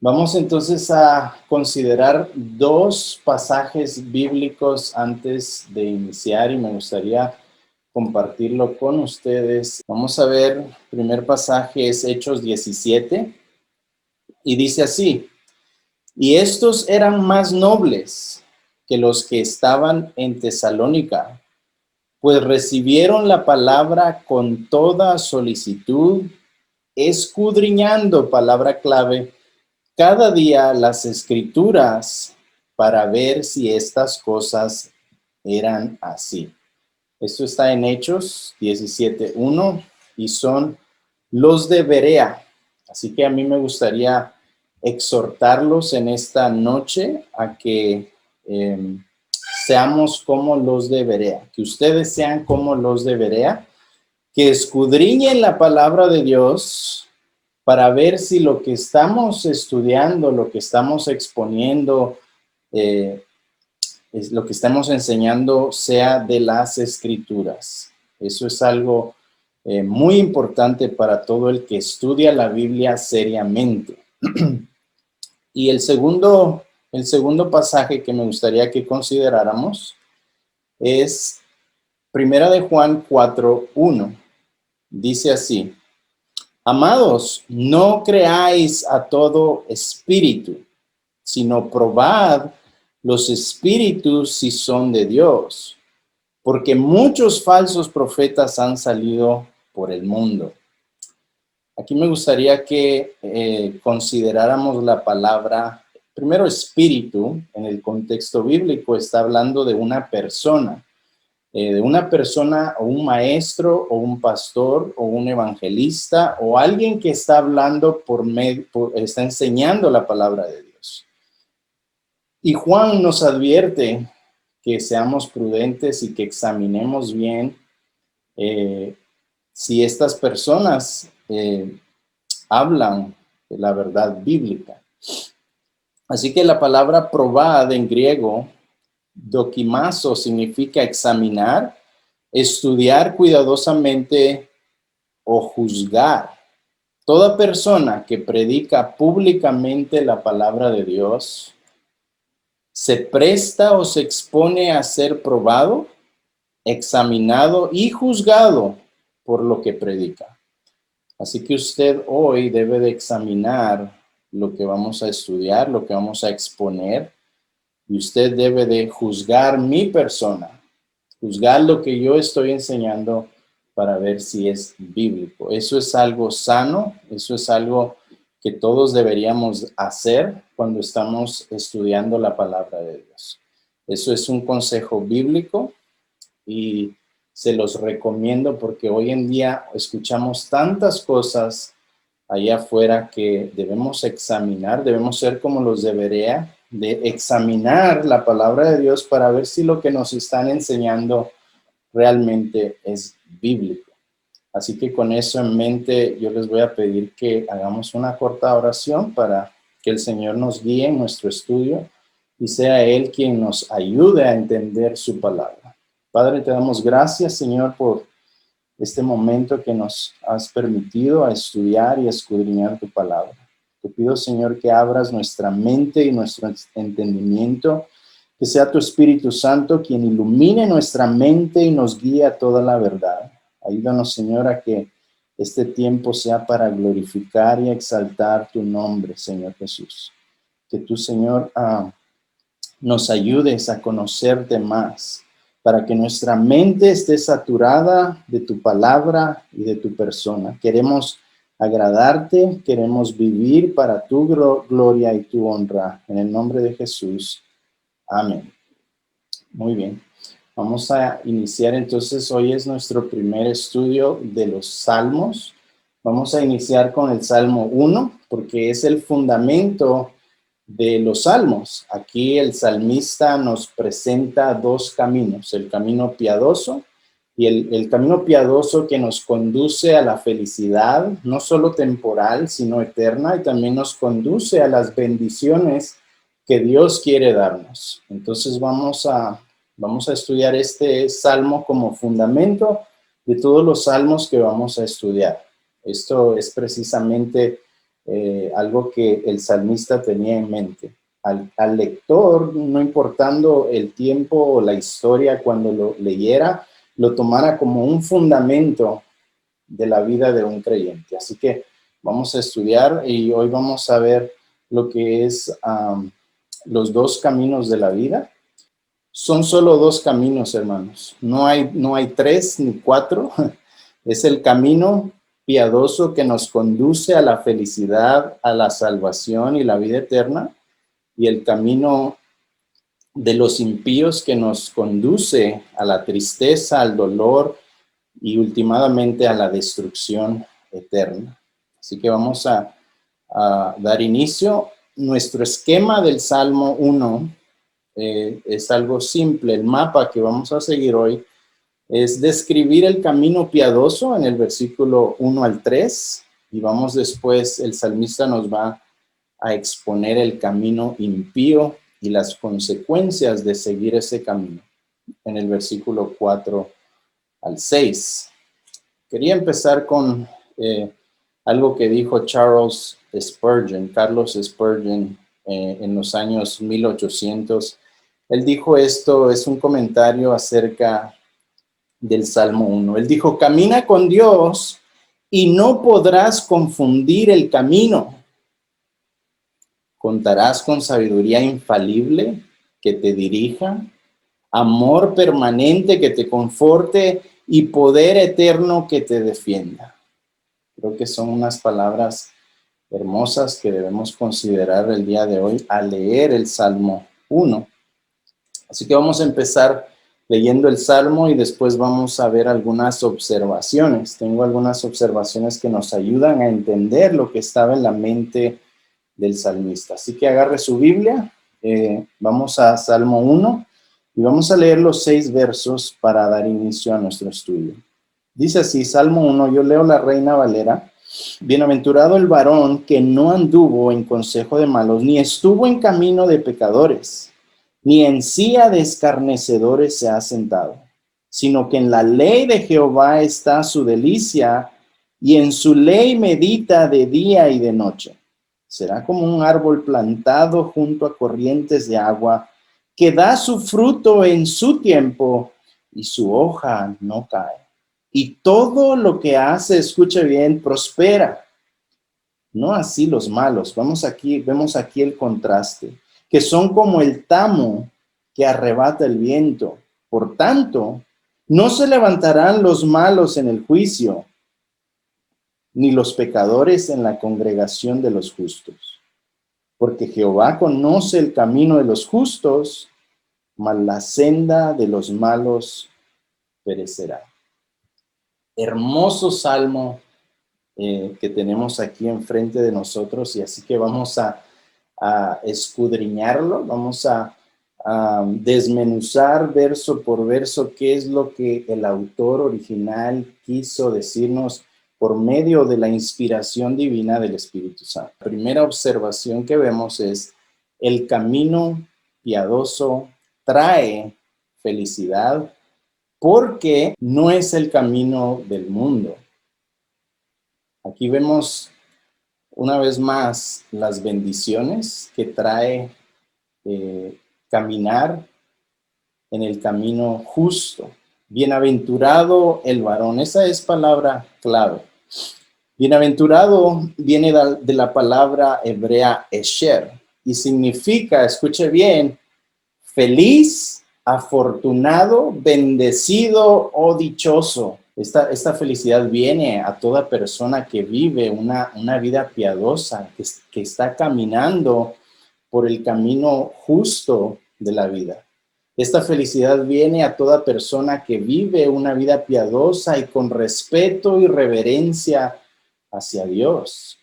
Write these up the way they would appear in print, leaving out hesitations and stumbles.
Vamos entonces a considerar dos pasajes bíblicos antes de iniciar y me gustaría compartirlo con ustedes. Vamos a ver, el primer pasaje es Hechos 17 y dice así: y estos eran más nobles que los que estaban en Tesalónica, pues recibieron la palabra con toda solicitud, escudriñando, palabra clave, cada día las escrituras para ver si estas cosas eran así. Esto está en Hechos 17:1 y son los de Berea. Así que a mí me gustaría exhortarlos en esta noche a que seamos como los de Berea, que ustedes sean como los de Berea, que escudriñen la palabra de Dios para ver si lo que estamos estudiando, lo que estamos exponiendo, es lo que estamos enseñando sea de las escrituras. Eso es algo muy importante para todo el que estudia la Biblia seriamente. Y el segundo pasaje que me gustaría que consideráramos es Primera de Juan 4:1. Dice así: amados, no creáis a todo espíritu, sino probad los espíritus si son de Dios, porque muchos falsos profetas han salido por el mundo. Aquí me gustaría que consideráramos la palabra, primero espíritu, en el contexto bíblico está hablando de una persona o un maestro o un pastor o un evangelista o alguien que está hablando está enseñando la palabra de Dios. Y Juan nos advierte que seamos prudentes y que examinemos bien si estas personas hablan de la verdad bíblica. Así que la palabra probad en griego, dokimazo, significa examinar, estudiar cuidadosamente o juzgar. Toda persona que predica públicamente la palabra de Dios se presta o se expone a ser probado, examinado y juzgado por lo que predica. Así que usted hoy debe de examinar lo que vamos a estudiar, lo que vamos a exponer, y usted debe de juzgar mi persona, juzgar lo que yo estoy enseñando para ver si es bíblico. Eso es algo sano, eso es algo que todos deberíamos hacer cuando estamos estudiando la palabra de Dios. Eso es un consejo bíblico y se los recomiendo porque hoy en día escuchamos tantas cosas allá afuera que debemos examinar, debemos ser como los de Berea, de examinar la palabra de Dios para ver si lo que nos están enseñando realmente es bíblico. Así que con eso en mente yo les voy a pedir que hagamos una corta oración para que el Señor nos guíe en nuestro estudio y sea Él quien nos ayude a entender su palabra. Padre, te damos gracias, Señor, por este momento que nos has permitido a estudiar y escudriñar tu palabra. Te pido, Señor, que abras nuestra mente y nuestro entendimiento, que sea tu Espíritu Santo quien ilumine nuestra mente y nos guíe a toda la verdad. Ayúdanos, Señor, a que este tiempo sea para glorificar y exaltar tu nombre, Señor Jesús. Que tú, Señor, nos ayudes a conocerte más, para que nuestra mente esté saturada de tu palabra y de tu persona. Queremos agradarte, queremos vivir para tu gloria y tu honra. En el nombre de Jesús. Amén. Muy bien. Vamos a iniciar entonces. Hoy es nuestro primer estudio de los Salmos. Vamos a iniciar con el Salmo 1, porque es el fundamento de los salmos. Aquí el salmista nos presenta dos caminos, el camino piadoso y el camino piadoso que nos conduce a la felicidad, no solo temporal, sino eterna, y también nos conduce a las bendiciones que Dios quiere darnos. Entonces vamos a estudiar este salmo como fundamento de todos los salmos que vamos a estudiar. Esto es precisamente algo que el salmista tenía en mente. Al lector, no importando el tiempo o la historia cuando lo leyera, lo tomara como un fundamento de la vida de un creyente. Así que vamos a estudiar y hoy vamos a ver lo que es los dos caminos de la vida. Son solo dos caminos, hermanos. No hay tres ni cuatro. Es el camino piadoso que nos conduce a la felicidad, a la salvación y la vida eterna, y el camino de los impíos que nos conduce a la tristeza, al dolor y últimamente a la destrucción eterna. Así que vamos a dar inicio. Nuestro esquema del Salmo 1 es algo simple. El mapa que vamos a seguir hoy es describir el camino piadoso en el versículo 1 al 3, y vamos después, el salmista nos va a exponer el camino impío y las consecuencias de seguir ese camino en el versículo 4 al 6. Quería empezar con algo que dijo Carlos Spurgeon, en los años 1800. Él dijo esto, es un comentario acerca del Salmo 1. Él dijo: camina con Dios y no podrás confundir el camino. Contarás con sabiduría infalible que te dirija, amor permanente que te conforte y poder eterno que te defienda. Creo que son unas palabras hermosas que debemos considerar el día de hoy al leer el Salmo 1. Así que vamos a empezar leyendo el Salmo y después vamos a ver algunas observaciones. Tengo algunas observaciones que nos ayudan a entender lo que estaba en la mente del salmista. Así que agarre su Biblia, vamos a Salmo 1 y vamos a leer los 6 versos para dar inicio a nuestro estudio. Dice así, Salmo 1, yo leo la Reina Valera. Bienaventurado el varón que no anduvo en consejo de malos, ni estuvo en camino de pecadores, ni en silla de escarnecedores se ha sentado, sino que en la ley de Jehová está su delicia, y en su ley medita de día y de noche. Será como un árbol plantado junto a corrientes de agua, que da su fruto en su tiempo, y su hoja no cae. Y todo lo que hace, escuche bien, prospera. No así los malos. Vemos aquí el contraste, que son como el tamo que arrebata el viento. Por tanto, no se levantarán los malos en el juicio, ni los pecadores en la congregación de los justos. Porque Jehová conoce el camino de los justos, mas la senda de los malos perecerá. Hermoso salmo que tenemos aquí enfrente de nosotros, y así que vamos a escudriñarlo, vamos a desmenuzar verso por verso qué es lo que el autor original quiso decirnos por medio de la inspiración divina del Espíritu Santo. La primera observación que vemos es: el camino piadoso trae felicidad porque no es el camino del mundo. Aquí vemos una vez más las bendiciones que trae caminar en el camino justo. Bienaventurado el varón, esa es palabra clave. Bienaventurado viene de la palabra hebrea esher y significa, escuche bien, feliz, afortunado, bendecido o dichoso. Esta felicidad viene a toda persona que vive una vida piadosa, que está caminando por el camino justo de la vida. Esta felicidad viene a toda persona que vive una vida piadosa y con respeto y reverencia hacia Dios.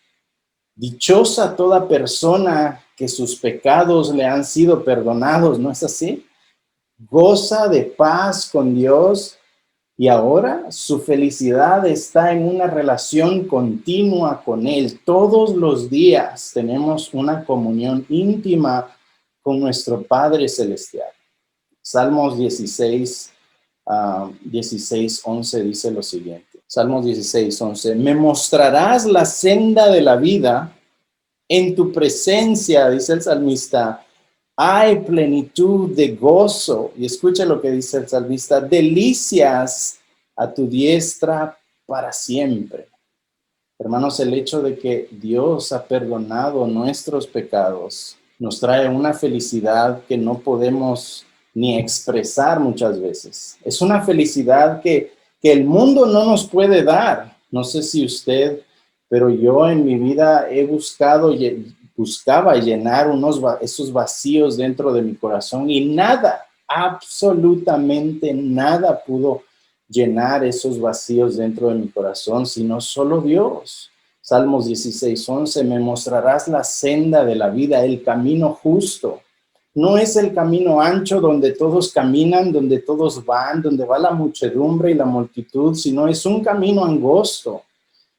Dichosa toda persona que sus pecados le han sido perdonados, ¿no es así? Goza de paz con Dios y ahora su felicidad está en una relación continua con Él. Todos los días tenemos una comunión íntima con nuestro Padre Celestial. Salmos 16, 11 dice lo siguiente. Salmos 16, 11. Me mostrarás la senda de la vida, En tu presencia, dice el salmista, hay plenitud de gozo. Y escucha lo que dice el salmista, delicias a tu diestra para siempre. Hermanos, el hecho de que Dios ha perdonado nuestros pecados nos trae una felicidad que no podemos ni expresar muchas veces. Es una felicidad que el mundo no nos puede dar. No sé si usted, pero yo en mi vida he buscaba llenar esos vacíos dentro de mi corazón y nada, absolutamente nada pudo llenar esos vacíos dentro de mi corazón, sino solo Dios. Salmos 16:11, me mostrarás la senda de la vida, el camino justo. No es el camino ancho donde todos caminan, donde todos van, donde va la muchedumbre y la multitud, sino es un camino angosto.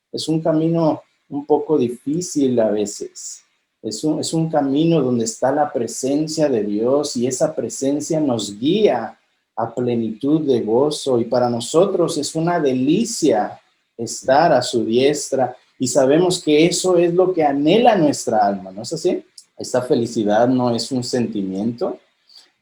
Es un camino un poco difícil a veces. Es un camino donde está la presencia de Dios y esa presencia nos guía a plenitud de gozo y para nosotros es una delicia estar a su diestra y sabemos que eso es lo que anhela nuestra alma, ¿no es así? Esta felicidad no es un sentimiento,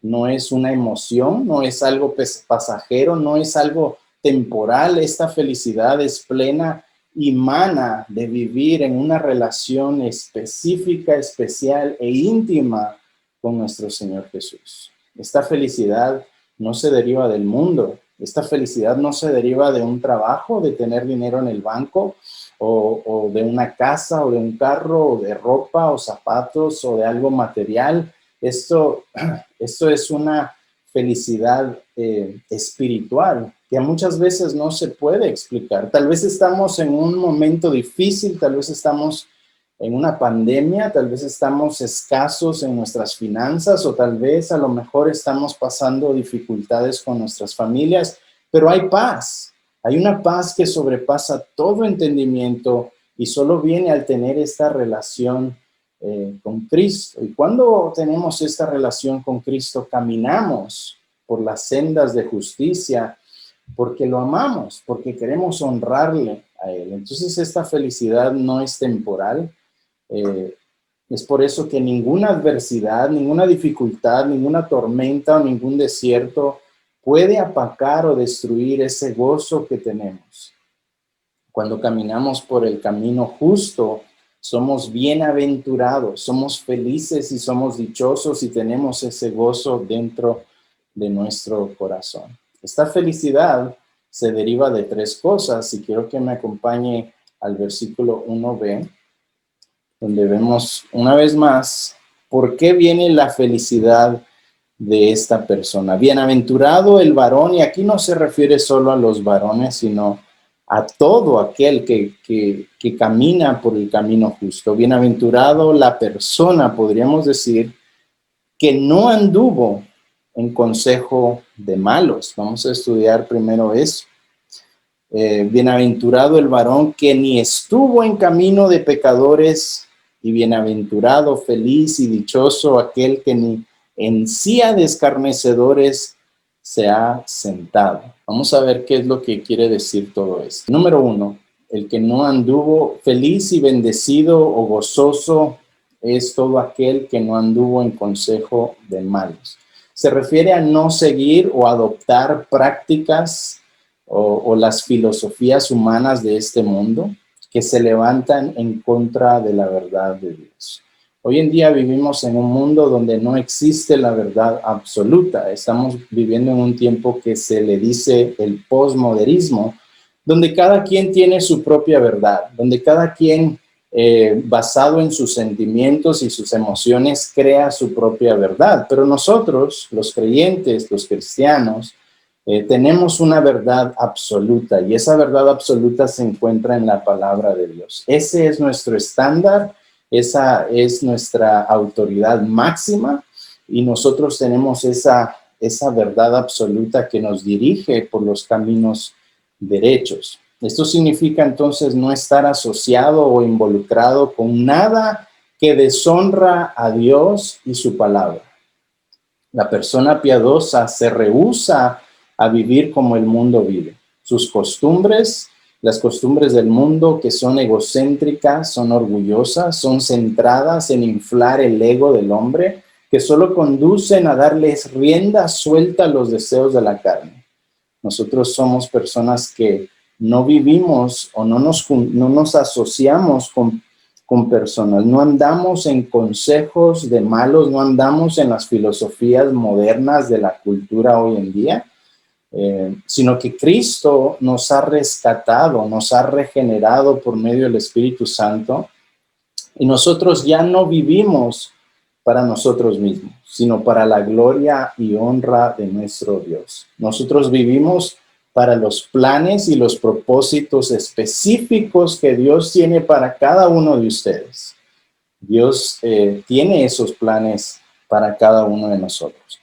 no es una emoción, no es algo pasajero, no es algo temporal. Esta felicidad es plena y mana de vivir en una relación específica, especial e íntima con nuestro Señor Jesús. Esta felicidad no se deriva del mundo. Esta felicidad no se deriva de un trabajo, de tener dinero en el banco, o de una casa, o de un carro, o de ropa, o zapatos, o de algo material. Esto es una felicidad espiritual que muchas veces no se puede explicar. Tal vez estamos en un momento difícil, tal vez estamos en una pandemia, tal vez estamos escasos en nuestras finanzas o tal vez a lo mejor estamos pasando dificultades con nuestras familias, pero hay paz. Hay una paz que sobrepasa todo entendimiento y solo viene al tener esta relación con Cristo. Y cuando tenemos esta relación con Cristo, caminamos por las sendas de justicia porque lo amamos, porque queremos honrarle a Él. Entonces esta felicidad no es temporal. Es por eso que ninguna adversidad, ninguna dificultad, ninguna tormenta o ningún desierto puede apacar o destruir ese gozo que tenemos. Cuando caminamos por el camino justo, somos bienaventurados, somos felices y somos dichosos y tenemos ese gozo dentro de nuestro corazón. Esta felicidad se deriva de tres cosas y quiero que me acompañe al versículo 1b, donde vemos una vez más por qué viene la felicidad de esta persona. Bienaventurado el varón, y aquí no se refiere solo a los varones, sino a todo aquel que camina por el camino justo. Bienaventurado la persona, podríamos decir, que no anduvo en consejo de malos. Vamos a estudiar primero eso. Bienaventurado el varón que ni estuvo en camino de pecadores, y bienaventurado, feliz y dichoso aquel que ni en silla de escarnecedores se ha sentado. Vamos a ver qué es lo que quiere decir todo esto. Número 1, el que no anduvo feliz y bendecido o gozoso es todo aquel que no anduvo en consejo de malos. Se refiere a no seguir o adoptar prácticas o las filosofías humanas de este mundo que se levantan en contra de la verdad de Dios. Hoy en día vivimos en un mundo donde no existe la verdad absoluta. Estamos viviendo en un tiempo que se le dice el posmodernismo, donde cada quien tiene su propia verdad, donde cada quien, basado en sus sentimientos y sus emociones, crea su propia verdad. Pero nosotros, los creyentes, los cristianos, tenemos una verdad absoluta y esa verdad absoluta se encuentra en la palabra de Dios. Ese es nuestro estándar, esa es nuestra autoridad máxima y nosotros tenemos esa verdad absoluta que nos dirige por los caminos derechos. Esto significa entonces no estar asociado o involucrado con nada que deshonra a Dios y su palabra. La persona piadosa se rehúsa a vivir como el mundo vive. Sus costumbres las costumbres del mundo, que son egocéntricas, son orgullosas, son centradas en inflar el ego del hombre, que solo conducen a darles rienda suelta a los deseos de la carne. Nosotros somos personas que no vivimos o no nos asociamos con personas, no andamos en consejos de malos, no andamos en las filosofías modernas de la cultura hoy en día, sino que Cristo nos ha rescatado, nos ha regenerado por medio del Espíritu Santo, y nosotros ya no vivimos para nosotros mismos, sino para la gloria y honra de nuestro Dios. Nosotros vivimos para los planes y los propósitos específicos que Dios tiene para cada uno de ustedes. Dios tiene esos planes para cada uno de nosotros.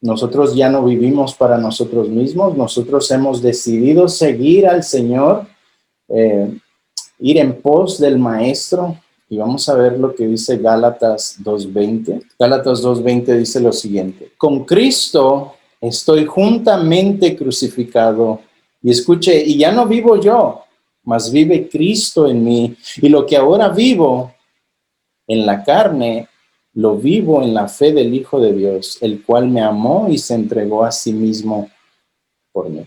Nosotros ya no vivimos para nosotros mismos, nosotros hemos decidido seguir al Señor, ir en pos del Maestro. Y vamos a ver lo que dice Gálatas 2:20. Gálatas 2:20 dice lo siguiente: con Cristo estoy juntamente crucificado. Y escuche, y ya no vivo yo, mas vive Cristo en mí. Y lo que ahora vivo en la carne, lo vivo en la fe del Hijo de Dios, el cual me amó y se entregó a sí mismo por mí.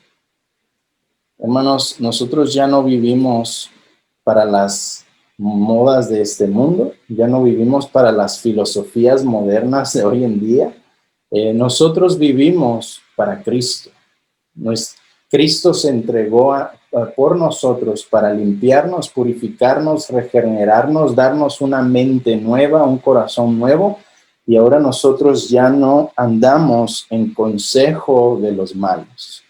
Hermanos, nosotros ya no vivimos para las modas de este mundo, ya no vivimos para las filosofías modernas de hoy en día. Nosotros vivimos para Cristo. Cristo se entregó por nosotros para limpiarnos, purificarnos, regenerarnos, darnos una mente nueva, un corazón nuevo, y ahora nosotros ya no andamos en consejo de los malos.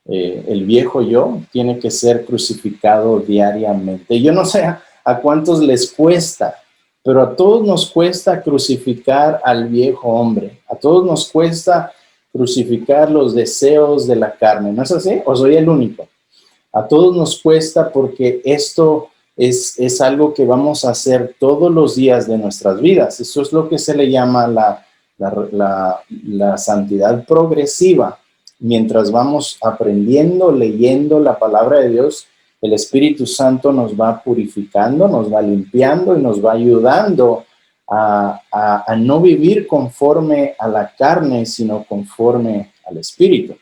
El viejo yo tiene que ser crucificado diariamente. Yo no sé a cuántos les cuesta, pero a todos nos cuesta crucificar al viejo hombre. A todos nos cuesta crucificar los deseos de la carne. ¿No es así? ¿O soy el único? A todos nos cuesta, porque esto es algo que vamos a hacer todos los días de nuestras vidas. Eso es lo que se le llama la santidad progresiva. Mientras vamos aprendiendo, leyendo la palabra de Dios, el Espíritu Santo nos va purificando, nos va limpiando y nos va ayudando a no vivir conforme a la carne, sino conforme al Espíritu.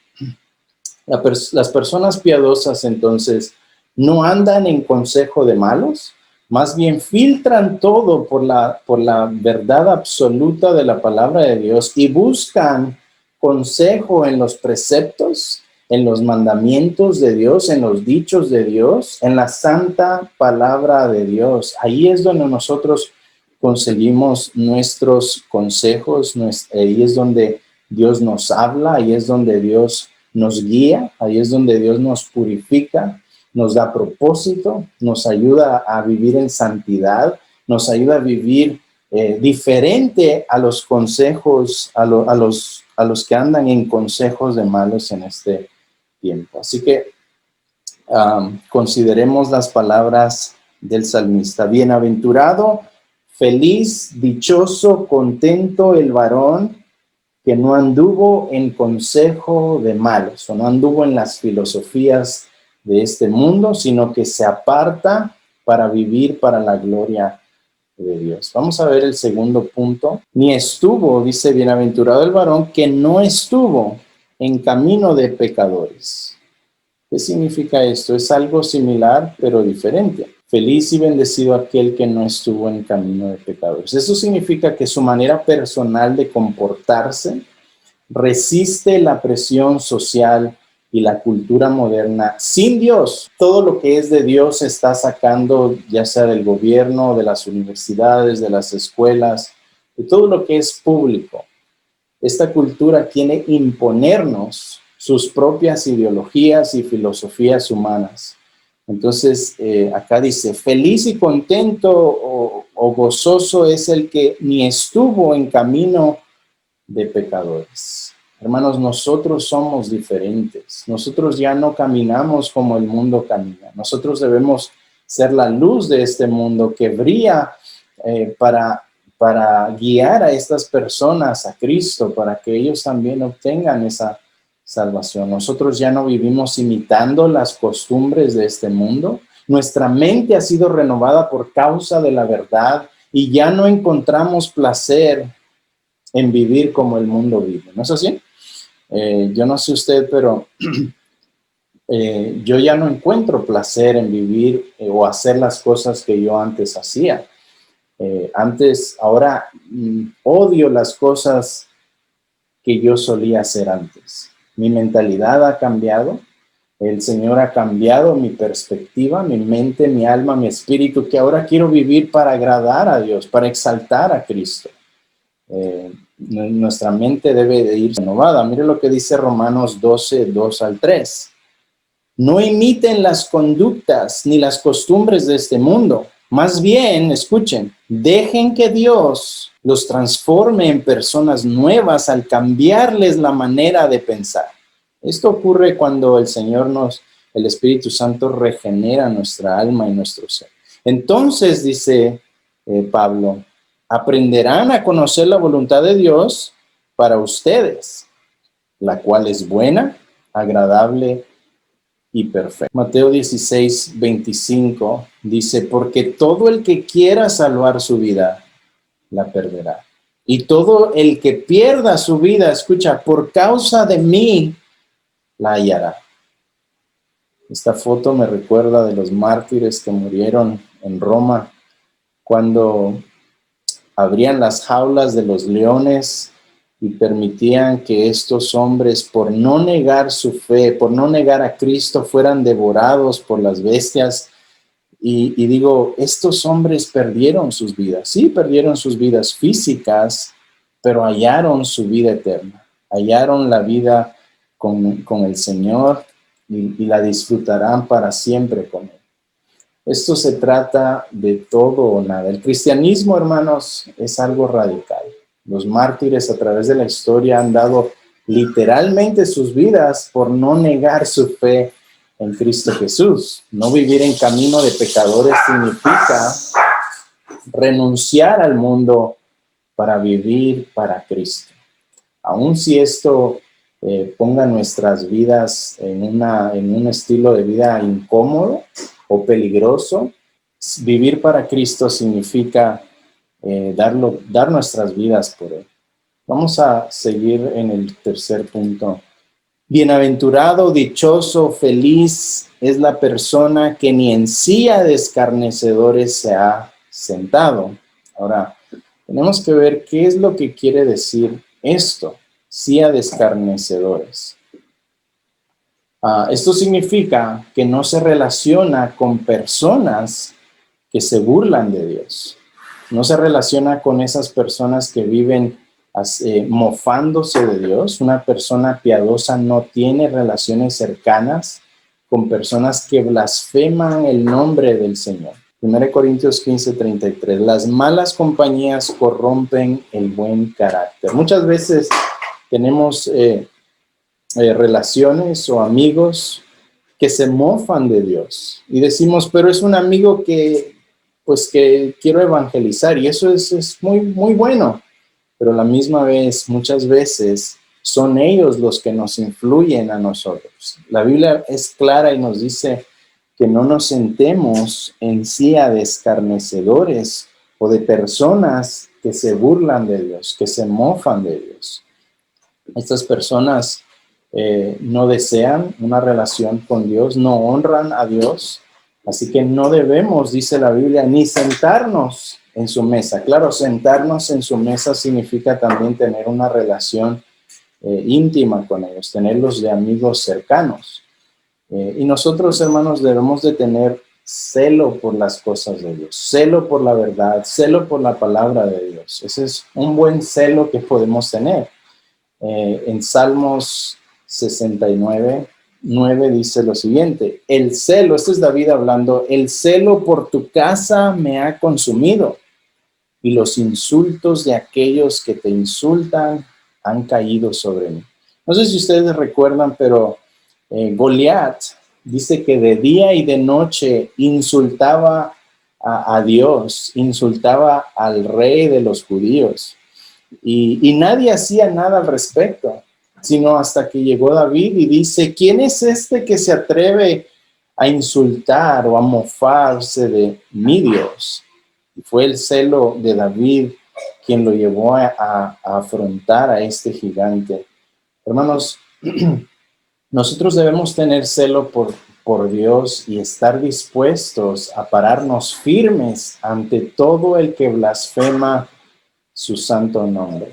Las personas piadosas, entonces, no andan en consejo de malos, más bien filtran todo por la verdad absoluta de la palabra de Dios y buscan consejo en los preceptos, en los mandamientos de Dios, en los dichos de Dios, en la santa palabra de Dios. Ahí es donde nosotros conseguimos nuestros consejos, ahí es donde Dios nos habla, ahí es donde Dios nos guía, ahí es donde Dios nos purifica, nos da propósito, nos ayuda a vivir en santidad, nos ayuda a vivir diferente a los consejos, a los que andan en consejos de malos en este tiempo. Así que consideremos las palabras del salmista. Bienaventurado, feliz, dichoso, contento el varón que no anduvo en consejo de malos, o no anduvo en las filosofías de este mundo, sino que se aparta para vivir para la gloria de Dios. Vamos a ver el segundo punto. Ni estuvo, dice, bienaventurado el varón que no estuvo en camino de pecadores. ¿Qué significa esto? Es algo similar, pero diferente. Feliz y bendecido aquel que no estuvo en camino de pecadores. Eso significa que su manera personal de comportarse resiste la presión social y la cultura moderna sin Dios. Todo lo que es de Dios se está sacando, ya sea del gobierno, de las universidades, de las escuelas, de todo lo que es público. Esta cultura quiere imponernos sus propias ideologías y filosofías humanas. Entonces, acá dice, feliz y contento o gozoso es el que ni estuvo en camino de pecadores. Hermanos, nosotros somos diferentes. Nosotros ya no caminamos como el mundo camina. Nosotros debemos ser la luz de este mundo que brilla para guiar a estas personas a Cristo, para que ellos también obtengan esa salvación. Nosotros ya no vivimos imitando las costumbres de este mundo. Nuestra mente ha sido renovada por causa de la verdad y ya no encontramos placer en vivir como el mundo vive. ¿No es así? Yo no sé usted, pero yo ya no encuentro placer en vivir o hacer las cosas que yo antes hacía. Ahora odio las cosas que yo solía hacer antes. Mi mentalidad ha cambiado. El Señor ha cambiado mi perspectiva, mi mente, mi alma, mi espíritu, que ahora quiero vivir para agradar a Dios, para exaltar a Cristo. Nuestra mente debe de ir renovada. Mire lo que dice Romanos 12, 2 al 3. No imiten las conductas ni las costumbres de este mundo. Más bien, escuchen, dejen que Dios los transforme en personas nuevas al cambiarles la manera de pensar. Esto ocurre cuando el Espíritu Santo regenera nuestra alma y nuestro ser. Entonces, dice Pablo, aprenderán a conocer la voluntad de Dios para ustedes, la cual es buena, agradable y perfecta. Mateo 16, 25 dice, porque todo el que quiera salvar su vida, la perderá. Y todo el que pierda su vida, escucha, por causa de mí, la hallará. Esta foto me recuerda de los mártires que murieron en Roma cuando abrían las jaulas de los leones y permitían que estos hombres, por no negar su fe, por no negar a Cristo, fueran devorados por las bestias. Y digo, estos hombres perdieron sus vidas. Sí, perdieron sus vidas físicas, pero hallaron su vida eterna. Hallaron la vida con el Señor y la disfrutarán para siempre con Él. Esto se trata de todo o nada. El cristianismo, hermanos, es algo radical. Los mártires a través de la historia han dado literalmente sus vidas por no negar su fe en Cristo Jesús. No vivir en camino de pecadores significa renunciar al mundo para vivir para Cristo. Aun si esto ponga nuestras vidas en un estilo de vida incómodo o peligroso, vivir para Cristo significa dar nuestras vidas por Él. Vamos a seguir en el tercer punto. Bienaventurado, dichoso, feliz es la persona que ni en silla de escarnecedores se ha sentado. Ahora, tenemos que ver qué es lo que quiere decir esto, silla de escarnecedores. Esto significa que no se relaciona con personas que se burlan de Dios. No se relaciona con esas personas que viven mofándose de Dios. Una persona piadosa no tiene relaciones cercanas con personas que blasfeman el nombre del Señor. 1 Corintios 15, 33. Las malas compañías corrompen el buen carácter. Muchas veces tenemos relaciones o amigos que se mofan de Dios y decimos, pero es un amigo que quiero evangelizar, y eso es muy, muy bueno, pero a la misma vez, muchas veces son ellos los que nos influyen a nosotros. La Biblia es clara y nos dice que no nos sentemos en silla de escarnecedores o de personas que se burlan de Dios, que se mofan de Dios. Estas personas no desean una relación con Dios, no honran a Dios, así que no debemos, dice la Biblia, ni sentarnos en su mesa. Claro, sentarnos en su mesa significa también tener una relación íntima con ellos, tenerlos de amigos cercanos. Y nosotros, hermanos, debemos de tener celo por las cosas de Dios, celo por la verdad, celo por la palabra de Dios. Ese es un buen celo que podemos tener. En Salmos 69, 9 dice lo siguiente: el celo, esto es David hablando, el celo por tu casa me ha consumido y los insultos de aquellos que te insultan han caído sobre mí. No sé si ustedes recuerdan, pero Goliat dice que de día y de noche insultaba a Dios, insultaba al rey de los judíos. Y nadie hacía nada al respecto. sino hasta que llegó David y dice, ¿quién es este que se atreve a insultar o a mofarse de mi Dios? Y fue el celo de David quien lo llevó a afrontar a este gigante. Hermanos, nosotros debemos tener celo por Dios y estar dispuestos a pararnos firmes ante todo el que blasfema su santo nombre.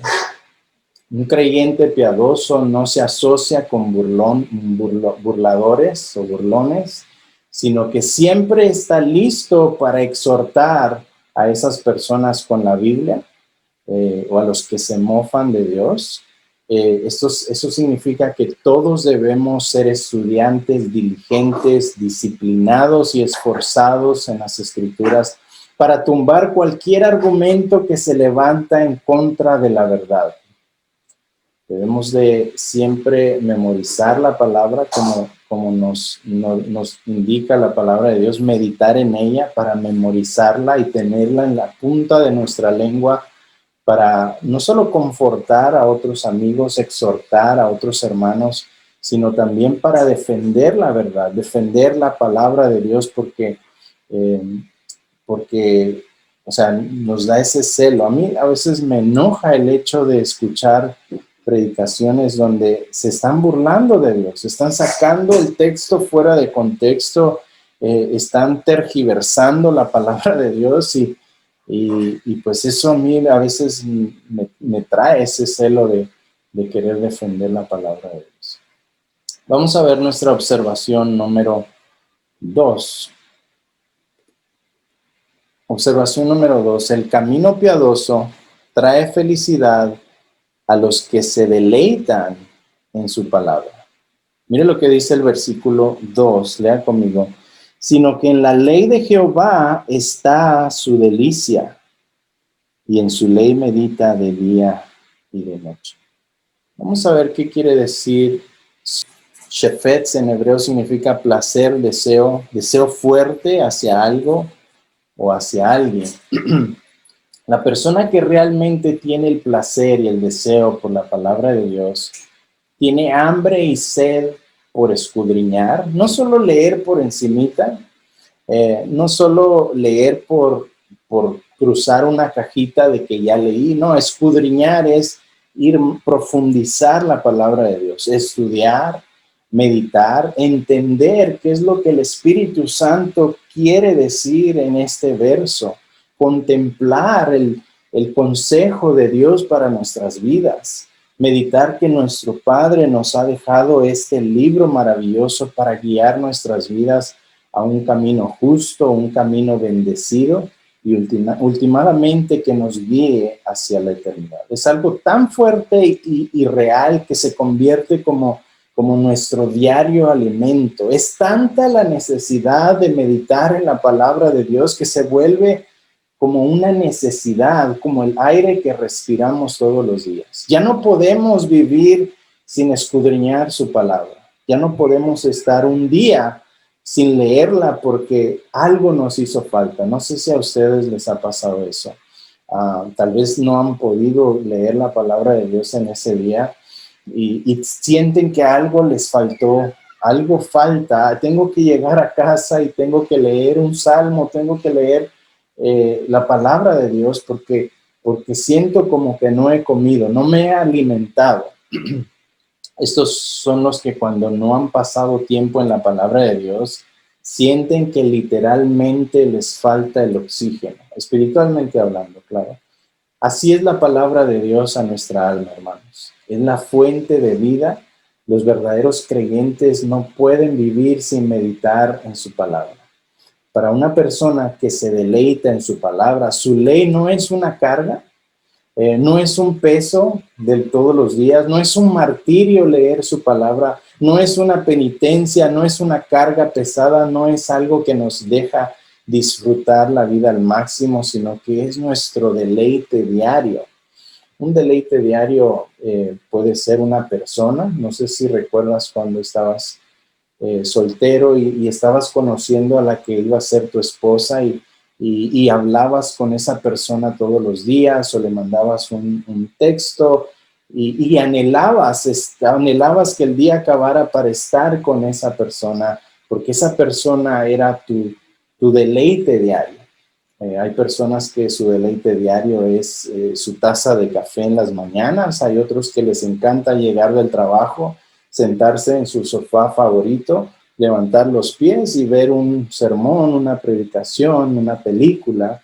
Un creyente piadoso no se asocia con burladores o burlones, sino que siempre está listo para exhortar a esas personas con la Biblia o a los que se mofan de Dios. Eso significa que todos debemos ser estudiantes diligentes, disciplinados y esforzados en las Escrituras para tumbar cualquier argumento que se levanta en contra de la verdad. Debemos de siempre memorizar la palabra como nos indica la palabra de Dios, meditar en ella para memorizarla y tenerla en la punta de nuestra lengua para no solo confortar a otros amigos, exhortar a otros hermanos, sino también para defender la verdad, defender la palabra de Dios porque o sea, nos da ese celo. A mí a veces me enoja el hecho de escuchar predicaciones donde se están burlando de Dios, están sacando el texto fuera de contexto, están tergiversando la palabra de Dios y pues eso a mí a veces me trae ese celo de querer defender la palabra de Dios. Vamos a ver nuestra observación número 2. Observación número 2. El camino piadoso trae felicidad a los que se deleitan en su palabra. Mire lo que dice el versículo 2, lea conmigo. Sino que en la ley de Jehová está su delicia, y en su ley medita de día y de noche. Vamos a ver qué quiere decir. Shefetz en hebreo significa placer, deseo fuerte hacia algo o hacia alguien. La persona que realmente tiene el placer y el deseo por la palabra de Dios, tiene hambre y sed por escudriñar, no solo leer por encimita, no solo leer por cruzar una cajita de que ya leí, no, escudriñar es ir profundizar la palabra de Dios, estudiar, meditar, entender qué es lo que el Espíritu Santo quiere decir en este verso, contemplar el consejo de Dios para nuestras vidas, meditar que nuestro Padre nos ha dejado este libro maravilloso para guiar nuestras vidas a un camino justo, un camino bendecido y últimamente que nos guíe hacia la eternidad. Es algo tan fuerte y real que se convierte como nuestro diario alimento. Es tanta la necesidad de meditar en la palabra de Dios que se vuelve como una necesidad, como el aire que respiramos todos los días. Ya no podemos vivir sin escudriñar su palabra. Ya no podemos estar un día sin leerla porque algo nos hizo falta. No sé si a ustedes les ha pasado eso. Tal vez no han podido leer la palabra de Dios en ese día y sienten que algo les faltó, algo falta. Tengo que llegar a casa y tengo que leer un salmo, tengo que leer la palabra de Dios porque siento como que no he comido, no me he alimentado. Estos son los que cuando no han pasado tiempo en la palabra de Dios, sienten que literalmente les falta el oxígeno, espiritualmente hablando, claro. Así es la palabra de Dios a nuestra alma, hermanos. Es la fuente de vida. Los verdaderos creyentes no pueden vivir sin meditar en su palabra. Para una persona que se deleita en su palabra, su ley no es una carga, no es un peso de todos los días, no es un martirio leer su palabra, no es una penitencia, no es una carga pesada, no es algo que nos deja disfrutar la vida al máximo, sino que es nuestro deleite diario. Un deleite diario puede ser una persona, no sé si recuerdas cuando estabas soltero y estabas conociendo a la que iba a ser tu esposa y hablabas con esa persona todos los días o le mandabas un texto y anhelabas que el día acabara para estar con esa persona, porque esa persona era tu deleite diario. Hay personas que su deleite diario es su taza de café en las mañanas. Hay otros que les encanta llegar del trabajo, sentarse en su sofá favorito, levantar los pies y ver un sermón, una predicación, una película.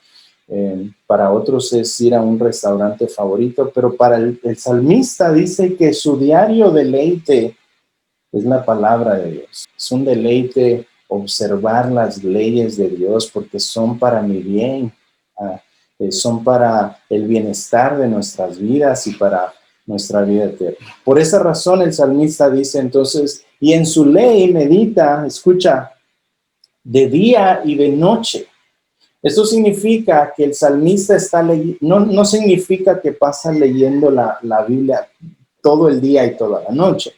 Para otros es ir a un restaurante favorito, pero para el salmista dice que su diario deleite es la palabra de Dios. Es un deleite observar las leyes de Dios porque son para mi bien, son para el bienestar de nuestras vidas y para nuestra vida eterna. Por esa razón el salmista dice entonces, y en su ley medita, escucha, de día y de noche. Eso significa que el salmista está leyendo, no significa que pasa leyendo la Biblia todo el día y toda la noche.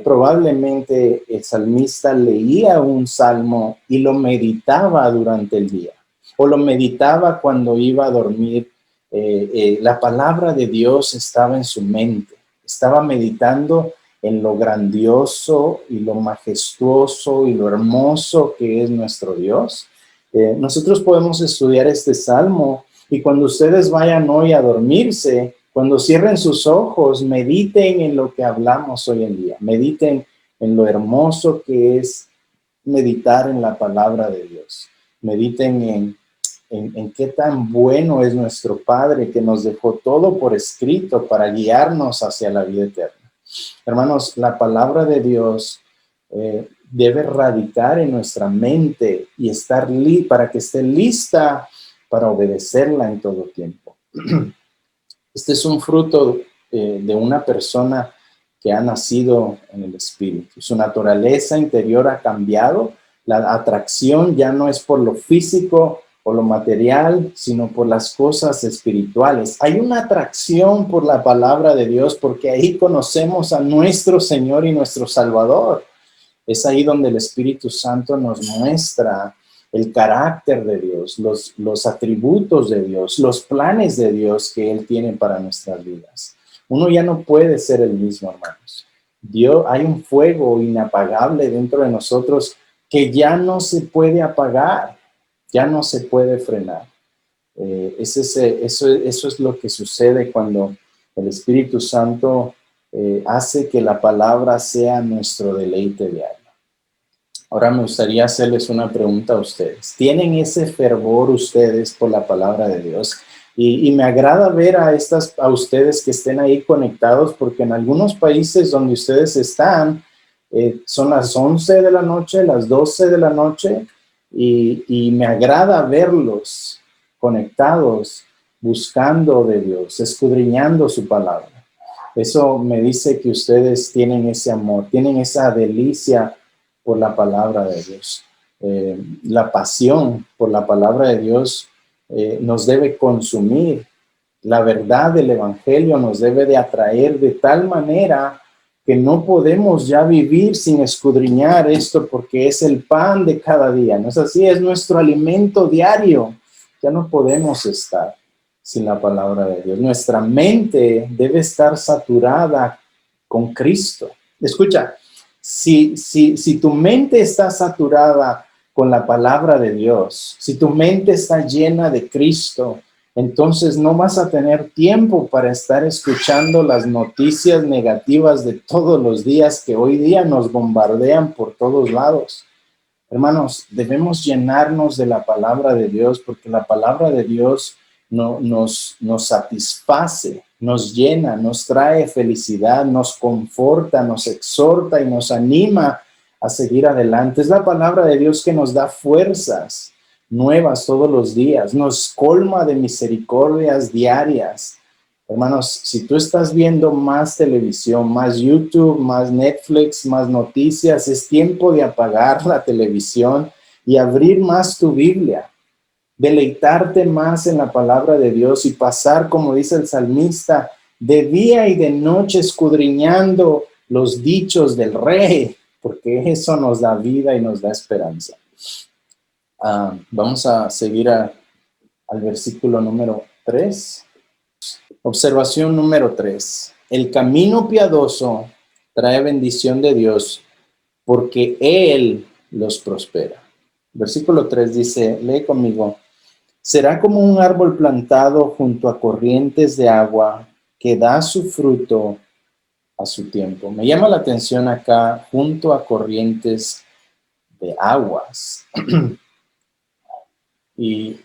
Probablemente el salmista leía un salmo y lo meditaba durante el día o lo meditaba cuando iba a dormir. La palabra de Dios estaba en su mente, estaba meditando en lo grandioso y lo majestuoso y lo hermoso que es nuestro Dios. Nosotros podemos estudiar este salmo y cuando ustedes vayan hoy a dormirse, cuando cierren sus ojos, mediten en lo que hablamos hoy en día. Mediten en lo hermoso que es meditar en la palabra de Dios. Mediten en qué tan bueno es nuestro Padre que nos dejó todo por escrito para guiarnos hacia la vida eterna. Hermanos, la palabra de Dios debe radicar en nuestra mente y estar para que esté lista para obedecerla en todo tiempo. Este es un fruto de una persona que ha nacido en el Espíritu. Su naturaleza interior ha cambiado. La atracción ya no es por lo físico o lo material, sino por las cosas espirituales. Hay una atracción por la palabra de Dios porque ahí conocemos a nuestro Señor y nuestro Salvador. Es ahí donde el Espíritu Santo nos muestra el carácter de Dios, los atributos de Dios, los planes de Dios que Él tiene para nuestras vidas. Uno ya no puede ser el mismo, hermanos. Hay un fuego inapagable dentro de nosotros que ya no se puede apagar, ya no se puede frenar. Eso es lo que sucede cuando el Espíritu Santo hace que la palabra sea nuestro deleite diario. Ahora me gustaría hacerles una pregunta a ustedes. ¿Tienen ese fervor ustedes por la palabra de Dios? Y me agrada ver a ustedes que estén ahí conectados, porque en algunos países donde ustedes están, son las 11 de la noche, las 12 de la noche, y me agrada verlos conectados, buscando de Dios, escudriñando su palabra. Eso me dice que ustedes tienen ese amor, tienen esa delicia por la palabra de Dios. La pasión por la palabra de Dios nos debe consumir. La verdad del Evangelio nos debe de atraer de tal manera que no podemos ya vivir sin escudriñar esto porque es el pan de cada día. ¿No es así? Es nuestro alimento diario. Ya no podemos estar sin la palabra de Dios. Nuestra mente debe estar saturada con Cristo. Escucha, si tu mente está saturada con la palabra de Dios, si tu mente está llena de Cristo, entonces no vas a tener tiempo para estar escuchando las noticias negativas de todos los días que hoy día nos bombardean por todos lados. Hermanos, debemos llenarnos de la palabra de Dios porque la palabra de Dios nos satisface, nos llena, nos trae felicidad, nos conforta, nos exhorta y nos anima a seguir adelante. Es la palabra de Dios que nos da fuerzas nuevas todos los días, nos colma de misericordias diarias. Hermanos, si tú estás viendo más televisión, más YouTube, más Netflix, más noticias, es tiempo de apagar la televisión y abrir más tu Biblia, deleitarte más en la palabra de Dios y pasar, como dice el salmista, de día y de noche escudriñando los dichos del Rey, porque eso nos da vida y nos da esperanza. Vamos a seguir al versículo número 3. Observación número 3. el camino piadoso trae bendición de Dios porque Él los prospera. Versículo 3 dice, lee conmigo, será como un árbol plantado junto a corrientes de agua que da su fruto a su tiempo. Me llama la atención acá, junto a corrientes de aguas. Y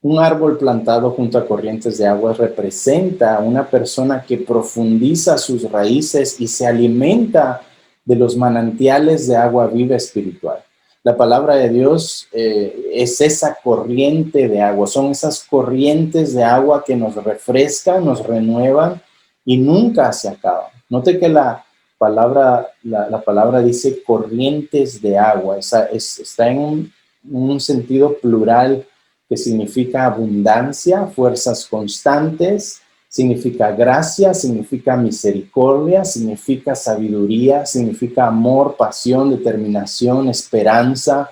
un árbol plantado junto a corrientes de aguas representa a una persona que profundiza sus raíces y se alimenta de los manantiales de agua viva espiritual. La palabra de Dios es esa corriente de agua, son esas corrientes de agua que nos refrescan, nos renuevan y nunca se acaban. Note que la palabra dice corrientes de agua, está en un sentido plural que significa abundancia, fuerzas constantes, significa gracia, significa misericordia, significa sabiduría, significa amor, pasión, determinación, esperanza,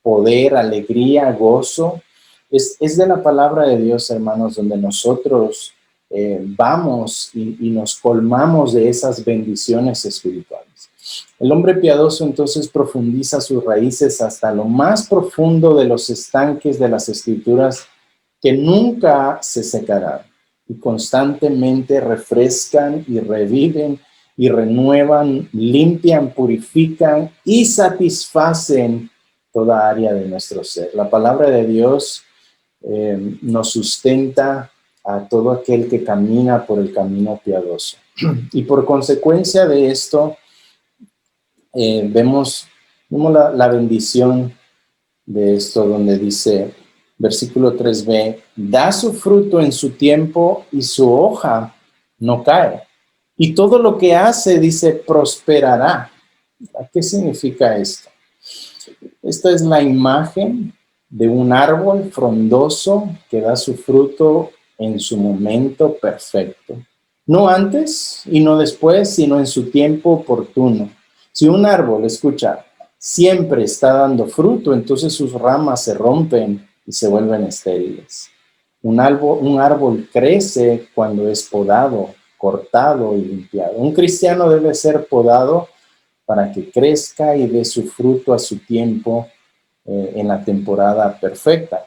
poder, alegría, gozo. Es de la palabra de Dios, hermanos, donde nosotros vamos y nos colmamos de esas bendiciones espirituales. El hombre piadoso entonces profundiza sus raíces hasta lo más profundo de los estanques de las escrituras que nunca se secarán y constantemente refrescan y reviven y renuevan, limpian, purifican y satisfacen toda área de nuestro ser. La palabra de Dios nos sustenta a todo aquel que camina por el camino piadoso. Y por consecuencia de esto, vemos la bendición de esto donde dice, versículo 3b, da su fruto en su tiempo y su hoja no cae. Y todo lo que hace, dice, prosperará. ¿Qué significa esto? Esta es la imagen de un árbol frondoso que da su fruto en su momento perfecto. No antes y no después, sino en su tiempo oportuno. Si un árbol, escucha, siempre está dando fruto, entonces sus ramas se rompen y se vuelven estériles. Un árbol crece cuando es podado, cortado y limpiado. Un cristiano debe ser podado para que crezca y dé su fruto a su tiempo en la temporada perfecta.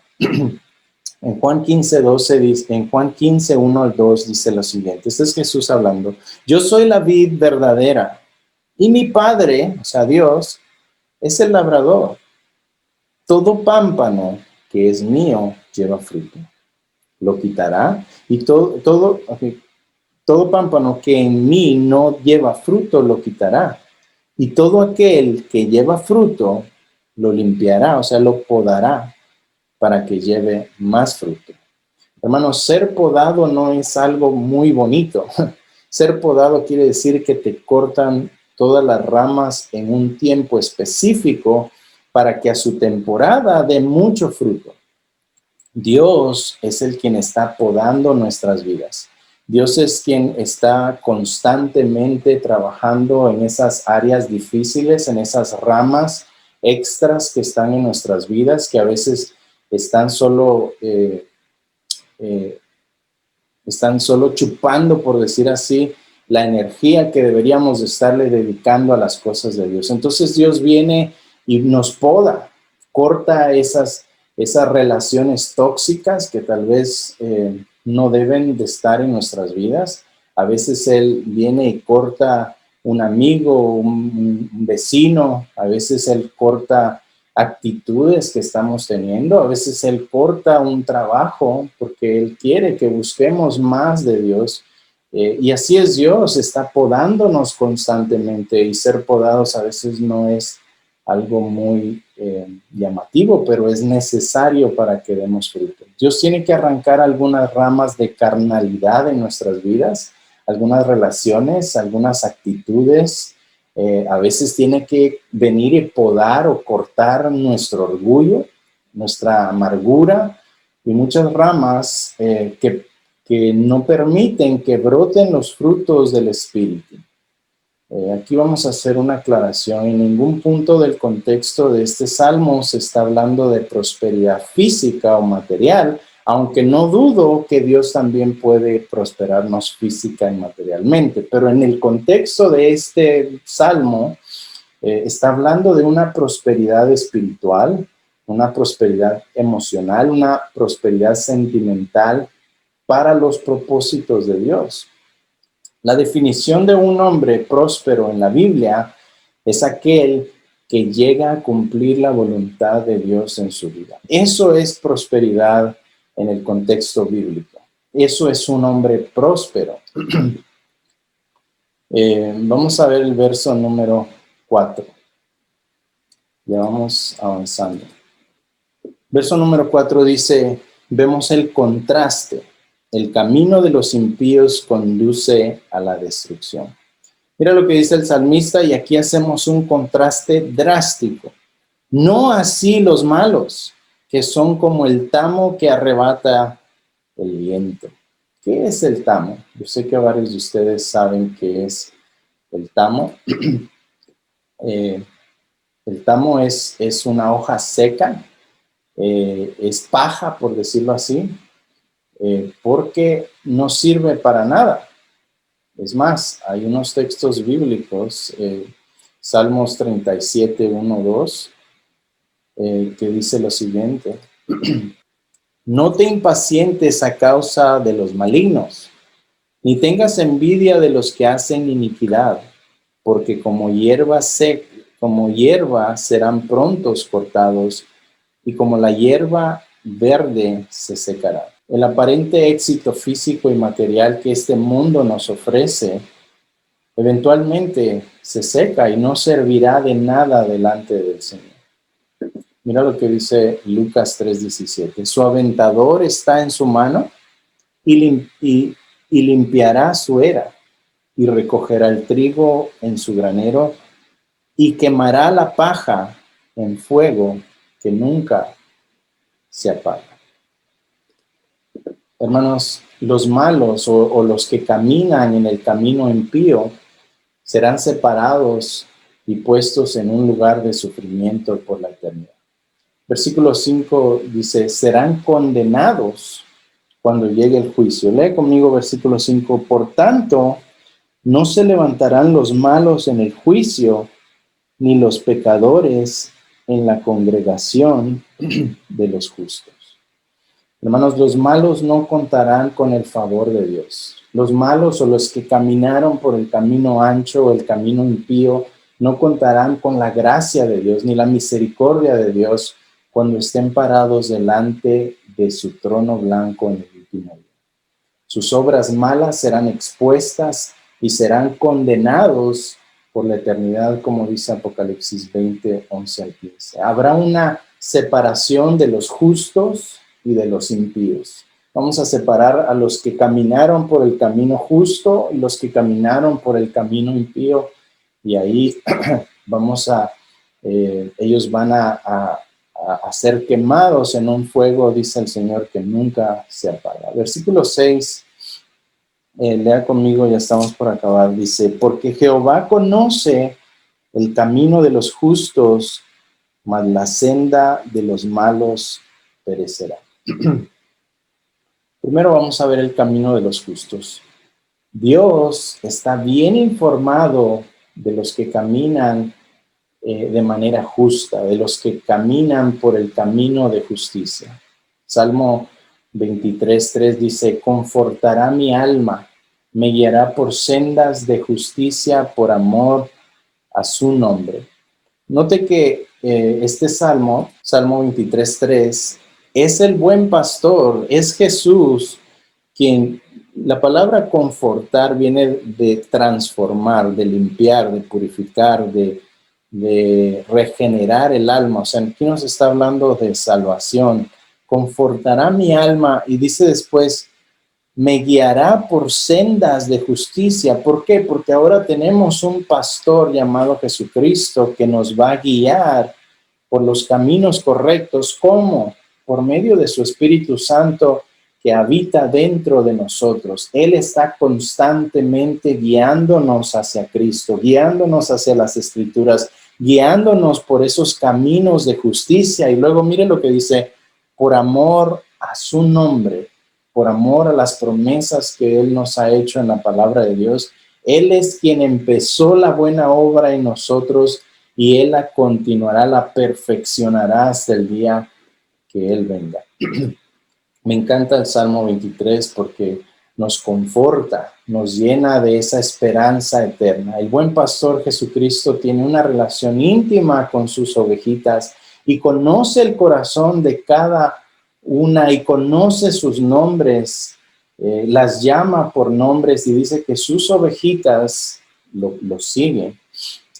En Juan 15:12 dice, en Juan 15, 1 al 2 dice lo siguiente. Este es Jesús hablando. Yo soy la vid verdadera y mi Padre, o sea, Dios, es el labrador. Todo pámpano que es mío lleva fruto. Lo quitará y todo pámpano que en mí no lleva fruto lo quitará. Y todo aquel que lleva fruto lo limpiará, o sea, lo podará para que lleve más fruto. Hermanos, ser podado no es algo muy bonito. Ser podado quiere decir que te cortan todas las ramas en un tiempo específico para que a su temporada dé mucho fruto. Dios es el quien está podando nuestras vidas. Dios es quien está constantemente trabajando en esas áreas difíciles, en esas ramas extras que están en nuestras vidas, que a veces están solo chupando, por decir así, la energía que deberíamos estarle dedicando a las cosas de Dios. Entonces Dios viene y nos poda, corta esas relaciones tóxicas que tal vez no deben de estar en nuestras vidas. A veces Él viene y corta un amigo, un vecino, a veces Él corta actitudes que estamos teniendo, a veces Él corta un trabajo porque Él quiere que busquemos más de Dios. Y así es Dios, está podándonos constantemente y ser podados a veces no es algo muy llamativo, pero es necesario para que demos fruto. Dios tiene que arrancar algunas ramas de carnalidad en nuestras vidas, algunas relaciones, algunas actitudes. A veces tiene que venir y podar o cortar nuestro orgullo, nuestra amargura y muchas ramas que no permiten que broten los frutos del Espíritu. Aquí vamos a hacer una aclaración. En ningún punto del contexto de este salmo se está hablando de prosperidad física o material, Aunque no dudo que Dios también puede prosperarnos física y materialmente, pero en el contexto de este salmo, está hablando de una prosperidad espiritual, una prosperidad emocional, una prosperidad sentimental para los propósitos de Dios. La definición de un hombre próspero en la Biblia es aquel que llega a cumplir la voluntad de Dios en su vida. Eso es prosperidad en el contexto bíblico. Eso es un hombre próspero. Vamos a ver el verso número 4. Ya vamos avanzando. Verso número 4 dice, vemos el contraste. El camino de los impíos conduce a la destrucción. Mira lo que dice el salmista y aquí hacemos un contraste drástico. No así los malos, que son como el tamo que arrebata el viento. ¿Qué es el tamo? Yo sé que varios de ustedes saben qué es el tamo. El tamo es una hoja seca, es paja, por decirlo así, porque no sirve para nada. Es más, hay unos textos bíblicos, Salmos 37, 1, 2, que dice lo siguiente. No te impacientes a causa de los malignos, ni tengas envidia de los que hacen iniquidad, porque como hierba serán prontos cortados, y como la hierba verde se secará. El aparente éxito físico y material que este mundo nos ofrece eventualmente se seca y no servirá de nada delante del Señor. Mira lo que dice Lucas 3:17. Su aventador está en su mano y limpiará su era y recogerá el trigo en su granero y quemará la paja en fuego que nunca se apaga. Hermanos, los malos o los que caminan en el camino impío serán separados y puestos en un lugar de sufrimiento por la eternidad. Versículo 5 dice, serán condenados cuando llegue el juicio. Lee conmigo versículo 5. Por tanto, no se levantarán los malos en el juicio, ni los pecadores en la congregación de los justos. Hermanos, los malos no contarán con el favor de Dios. Los malos o los que caminaron por el camino ancho o el camino impío no contarán con la gracia de Dios ni la misericordia de Dios cuando estén parados delante de su trono blanco en el último día. Sus obras malas serán expuestas y serán condenados por la eternidad, como dice Apocalipsis 20, 11 al 15. Habrá una separación de los justos y de los impíos. Vamos a separar a los que caminaron por el camino justo y los que caminaron por el camino impío, y ahí ellos van a ser quemados en un fuego, dice el Señor, que nunca se apaga. Versículo 6, lea conmigo, ya estamos por acabar, dice, porque Jehová conoce el camino de los justos, mas la senda de los malos perecerá. Primero vamos a ver el camino de los justos. Dios está bien informado de los que caminan de manera justa, de los que caminan por el camino de justicia. Salmo 23:3 dice, confortará mi alma, me guiará por sendas de justicia por amor a su nombre. Note que este Salmo 23:3, es el buen pastor, es Jesús quien, la palabra confortar viene de transformar, de limpiar, de purificar, de regenerar el alma. O sea, aquí nos está hablando de salvación. Confortará mi alma y dice después, me guiará por sendas de justicia. ¿Por qué? Porque ahora tenemos un pastor llamado Jesucristo que nos va a guiar por los caminos correctos. ¿Cómo? Por medio de su Espíritu Santo que habita dentro de nosotros. Él está constantemente guiándonos hacia Cristo, guiándonos hacia las Escrituras, guiándonos por esos caminos de justicia. Y luego mire lo que dice, por amor a a su nombre, por amor a las promesas que Él nos ha hecho en la palabra de Dios, Él es quien empezó la buena obra en nosotros y Él la continuará, la perfeccionará hasta el día que Él venga. Me encanta el Salmo 23 porque nos conforta, nos llena de esa esperanza eterna. El buen pastor Jesucristo tiene una relación íntima con sus ovejitas y conoce el corazón de cada una y conoce sus nombres, las llama por nombres y dice que sus ovejitas lo siguen.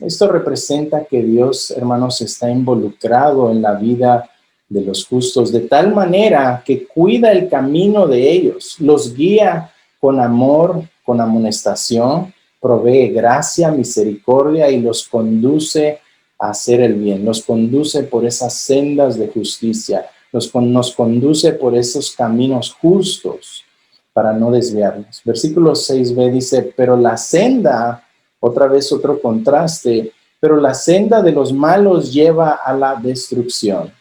Esto representa que Dios, hermanos, está involucrado en la vida de los justos, de tal manera que cuida el camino de ellos, los guía con amor, con amonestación, provee gracia, misericordia y los conduce a hacer el bien, los conduce por esas sendas de justicia, nos conduce por esos caminos justos para no desviarnos. Versículo 6b dice, pero la senda, otra vez otro contraste, pero la senda de los malos lleva a la destrucción.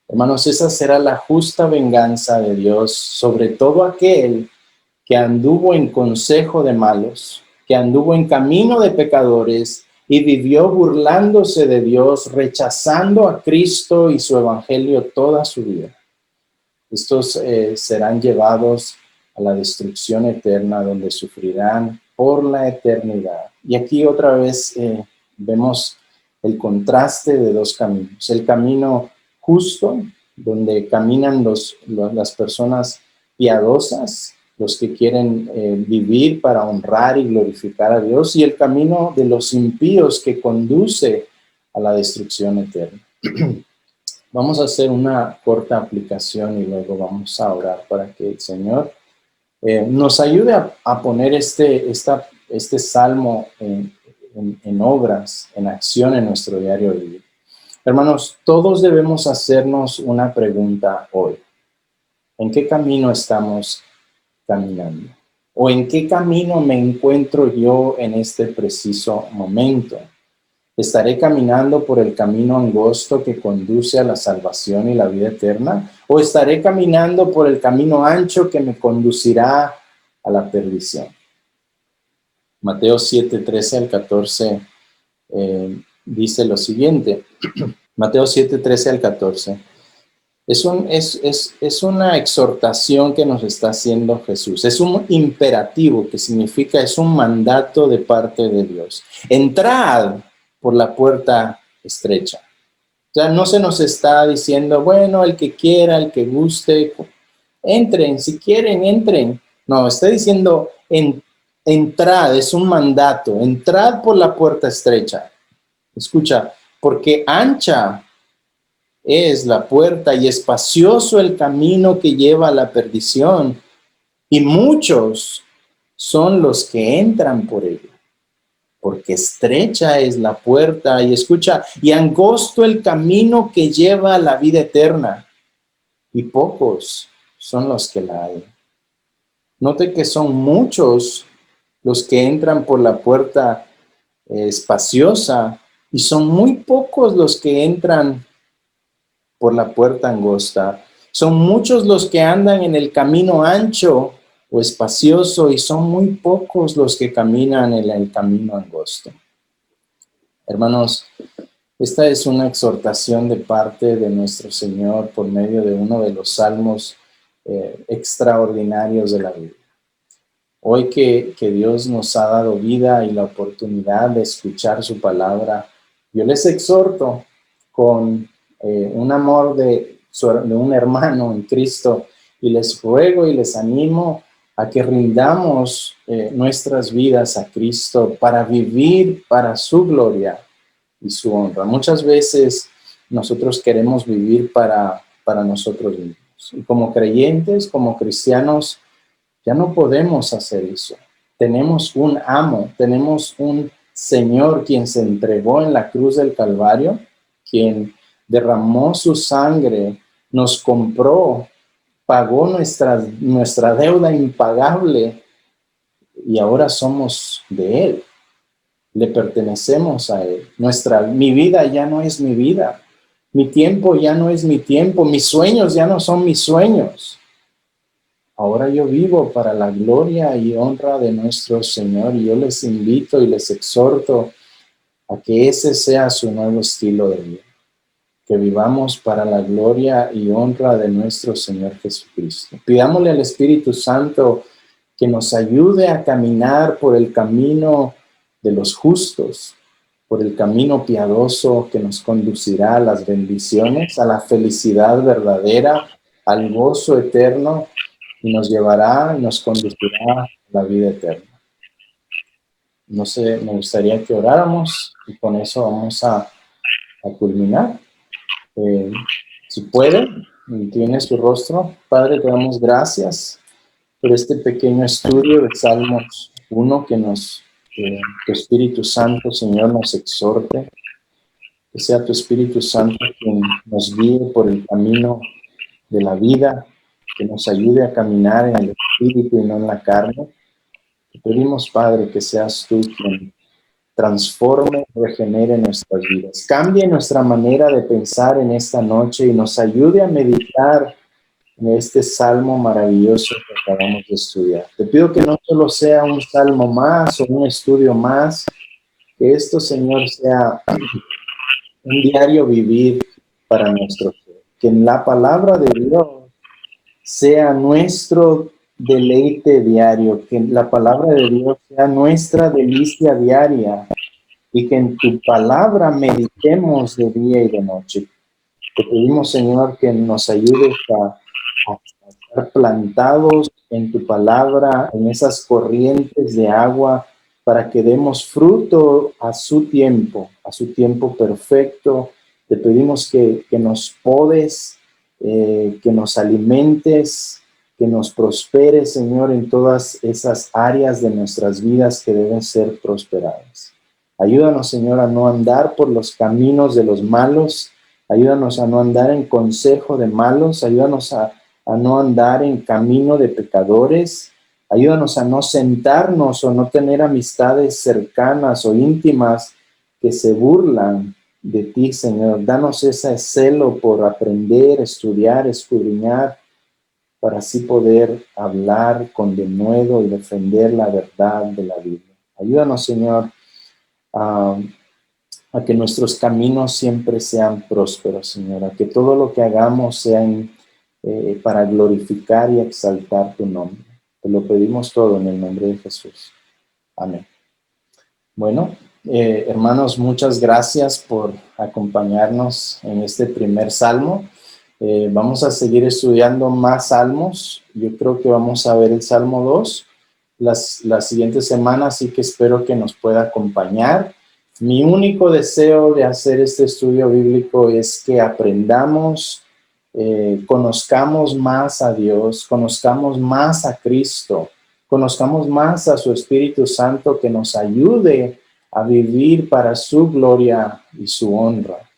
Hermanos, esa será la justa venganza de Dios sobre todo aquel que anduvo en consejo de malos, que anduvo en camino de pecadores y vivió burlándose de Dios, rechazando a Cristo y su evangelio toda su vida. Estos serán llevados a la destrucción eterna, donde sufrirán por la eternidad. Y aquí otra vez vemos el contraste de dos caminos. El camino justo, donde caminan las personas piadosas, los que quieren vivir para honrar y glorificar a Dios, y el camino de los impíos que conduce a la destrucción eterna. Vamos a hacer una corta aplicación y luego vamos a orar para que el Señor nos ayude a poner este salmo en obras, en acción en nuestro diario vivir. Hermanos, todos debemos hacernos una pregunta hoy. ¿En qué camino estamos caminando? ¿O en qué camino me encuentro yo en este preciso momento? ¿Estaré caminando por el camino angosto que conduce a la salvación y la vida eterna? ¿O estaré caminando por el camino ancho que me conducirá a la perdición? Mateo 7, 13 al 14 dice lo siguiente. Mateo 7, 13 al 14. Es una exhortación que nos está haciendo Jesús. Es un imperativo que significa, es un mandato de parte de Dios. Entrad por la puerta estrecha. O sea, no se nos está diciendo, bueno, el que quiera, el que guste, entren, si quieren, entren. No, está diciendo, entrad, es un mandato, entrad por la puerta estrecha. Escucha, porque ancha es la puerta y espacioso el camino que lleva a la perdición, y muchos son los que entran por ella. Porque estrecha es la puerta, y escucha, y angosto el camino que lleva a la vida eterna, y pocos son los que la hallan. Note que son muchos los que entran por la puerta espaciosa, y son muy pocos los que entran por la puerta angosta. Son muchos los que andan en el camino ancho o espacioso, y son muy pocos los que caminan en el camino angosto. Hermanos, esta es una exhortación de parte de nuestro Señor por medio de uno de los salmos extraordinarios de la Biblia. Hoy que Dios nos ha dado vida y la oportunidad de escuchar su palabra, yo les exhorto con un amor de un hermano en Cristo, y les ruego y les animo a que rindamos nuestras vidas a Cristo para vivir para su gloria y su honra. Muchas veces nosotros queremos vivir para nosotros mismos. Y como creyentes, como cristianos, ya no podemos hacer eso. Tenemos un amo, tenemos un Señor quien se entregó en la cruz del Calvario, quien derramó su sangre, nos compró, pagó nuestra deuda impagable, y ahora somos de Él. Le pertenecemos a Él. Mi vida ya no es mi vida. Mi tiempo ya no es mi tiempo, mis sueños ya no son mis sueños. Ahora yo vivo para la gloria y honra de nuestro Señor, y yo les invito y les exhorto a que ese sea su nuevo estilo de vida, que vivamos para la gloria y honra de nuestro Señor Jesucristo. Pidámosle al Espíritu Santo que nos ayude a caminar por el camino de los justos, por el camino piadoso que nos conducirá a las bendiciones, a la felicidad verdadera, al gozo eterno, y nos llevará y nos conducirá a la vida eterna. No sé, me gustaría que oráramos y con eso vamos a culminar. Si puede, incline su rostro. Padre, te damos gracias por este pequeño estudio de Salmos 1 que tu Espíritu Santo, Señor, nos exhorte. Que sea tu Espíritu Santo quien nos guíe por el camino de la vida, que nos ayude a caminar en el Espíritu y no en la carne. Te pedimos, Padre, que seas tú quien transforme, regenere nuestras vidas. Cambie nuestra manera de pensar en esta noche y nos ayude a meditar en este salmo maravilloso que acabamos de estudiar. Te pido que no solo sea un salmo más o un estudio más, que esto, Señor, sea un diario vivir para nuestro ser. Que en la palabra de Dios sea nuestro deleite diario, que la palabra de Dios sea nuestra delicia diaria, y que en tu palabra meditemos de día y de noche. Te pedimos, Señor, que nos ayudes a estar plantados en tu palabra, en esas corrientes de agua, para que demos fruto a su tiempo perfecto. Te pedimos que nos podes, que nos alimentes, que nos prosperes, Señor, en todas esas áreas de nuestras vidas que deben ser prosperadas. Ayúdanos, Señor, a no andar por los caminos de los malos. Ayúdanos a no andar en consejo de malos. Ayúdanos a no andar en camino de pecadores. Ayúdanos a no sentarnos o no tener amistades cercanas o íntimas que se burlan de ti, Señor. Danos ese celo por aprender, estudiar, escudriñar, para así poder hablar con denuedo y defender la verdad de la Biblia. Ayúdanos, Señor, a que nuestros caminos siempre sean prósperos, Señor, a que todo lo que hagamos sea para glorificar y exaltar tu nombre. Te lo pedimos todo en el nombre de Jesús. Amén. Bueno, hermanos, muchas gracias por acompañarnos en este primer salmo. Vamos a seguir estudiando más salmos. Yo creo que vamos a ver el Salmo 2 las siguientes semanas, así que espero que nos pueda acompañar. Mi único deseo de hacer este estudio bíblico es que aprendamos, conozcamos más a Dios, conozcamos más a Cristo, conozcamos más a su Espíritu Santo, que nos ayude a vivir para su gloria y su honra.